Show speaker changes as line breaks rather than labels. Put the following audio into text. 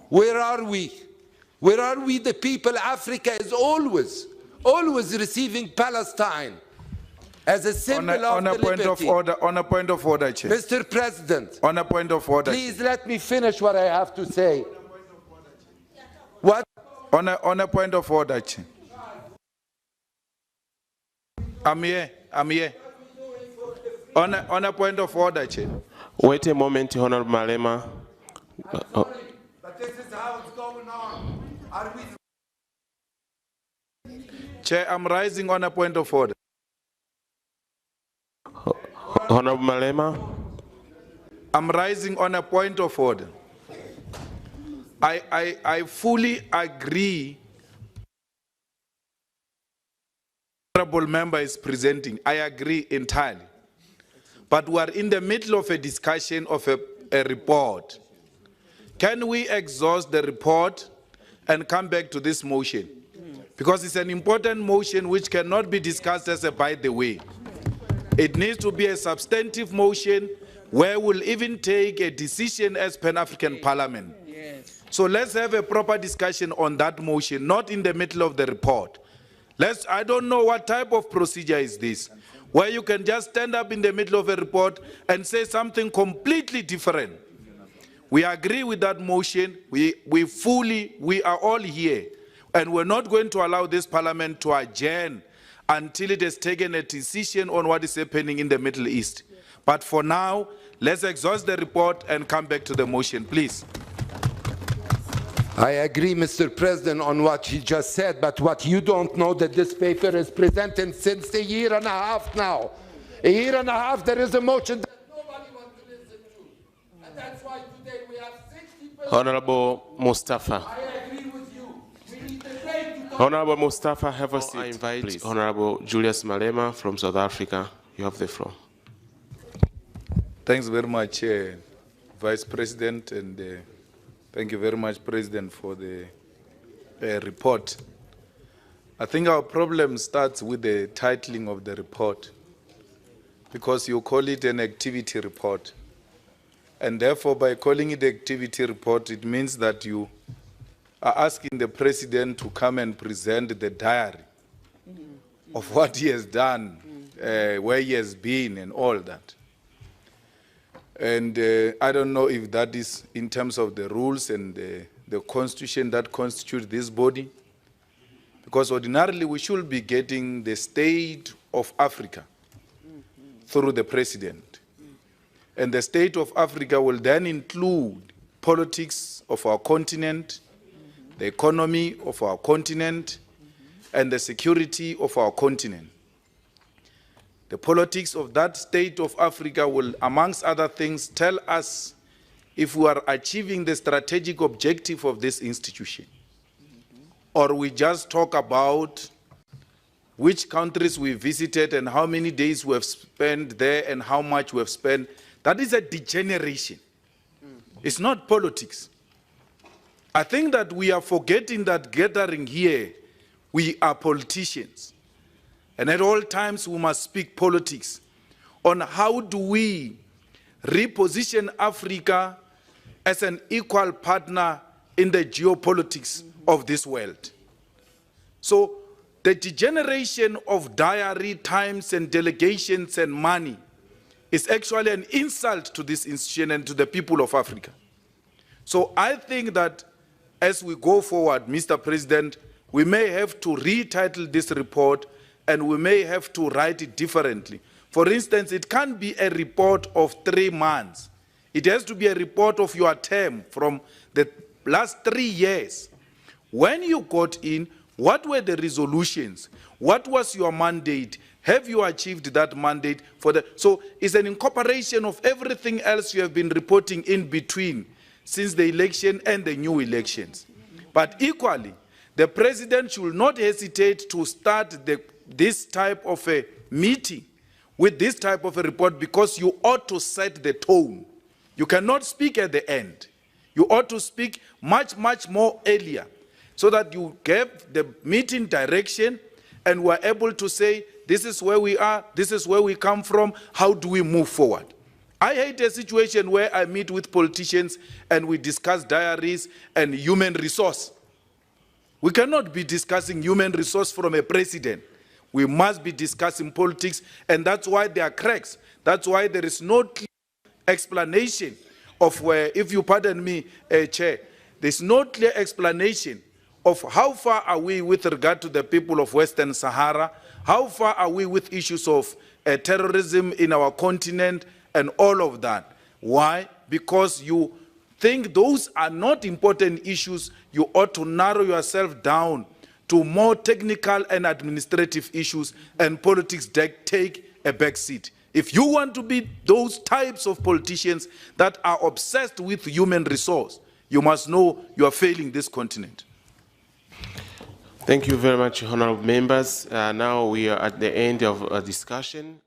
Where are we? Where are we, the people? Africa is always receiving Palestine as a symbol of the liberty.
On a point of order, Chair.
Mr. President,
on a point of order,
please let me finish what I have to say. What?
On a point of order, Chair. I'm here. On a point of order, Chair.
Wait a moment, Honorable Malema.
But this is how it's going on. Are we?
Chair, I'm rising on a point of order.
Honorable Malema.
I'm rising on a point of order. I fully agree. Honorable member is presenting. I agree entirely. But we are in the middle of a discussion of a report. Can we exhaust the report and come back to this motion? Because it's an important motion which cannot be discussed as a by the way. It needs to be a substantive motion where we'll even take a decision as Pan-African Parliament. Yes. So let's have a proper discussion on that motion, not in the middle of the report. I don't know what type of procedure is this, where you can just stand up in the middle of a report and say something completely different. We agree with that motion. We are all here, and we're not going to allow this Parliament to adjourn until it has taken a decision on what is happening in the Middle East. But for now, let's exhaust the report and come back to the motion, please.
I agree, Mr. President, on what he just said, but what you don't know that this paper is presented since a year and a half now. A year and a half, there is a motion that nobody wants to listen to. And that's why today we have 60%.
Honorable Mustafa.
I agree with you. We need the right to
Honorable Mustafa, have a seat. I invite
please.
Honorable Julius Malema from South Africa. You have the floor.
Thanks very much, Vice President, and thank you very much, President, for the report. I think our problem starts with the titling of the report, because you call it an activity report. And therefore, by calling it activity report, it means that you are asking the President to come and present the diary of what he has done, where he has been, and all that. And I don't know if that is in terms of the rules and the constitution that constitutes this body, because ordinarily we should be getting the state of Africa through the President. And the state of Africa will then include politics of our continent, the economy of our continent, and the security of our continent. The politics of that state of Africa will, amongst other things, tell us if we are achieving the strategic objective of this institution, or we just talk about which countries we visited and how many days we have spent there and how much we have spent. That is a degeneration. It's not politics. I think that we are forgetting that gathering here, we are politicians. And at all times, we must speak politics on how do we reposition Africa as an equal partner in the geopolitics of this world. So the degeneration of diary times and delegations and money is actually an insult to this institution and to the people of Africa. So I think that as we go forward, Mr. President, we may have to retitle this report, and we may have to write it differently. For instance, it can't be a report of 3 months. It has to be a report of your term from the last 3 years. When you got in, what were the resolutions? What was your mandate? Have you achieved that mandate? So it's an incorporation of everything else you have been reporting in between since the election and the new elections. But equally, the President should not hesitate to start this type of a meeting with this type of a report, because you ought to set the tone. You cannot speak at the end. You ought to speak much, much more earlier, so that you gave the meeting direction and were able to say, this is where we are, this is where we come from, how do we move forward? I hate a situation where I meet with politicians and we discuss diaries and human resource. We cannot be discussing human resource from a president. We must be discussing politics, and that's why there are cracks. That's why there is no clear explanation of where, if you pardon me, Chair, there's no clear explanation of how far are we with regard to the people of Western Sahara, how far are we with issues of terrorism in our continent, and all of that. Why? Because you think those are not important issues. You ought to narrow yourself down to more technical and administrative issues, and politics take a back seat. If you want to be those types of politicians that are obsessed with human resource, you must know you are failing this continent.
Thank you very much, honorable members. Now we are at the end of a discussion.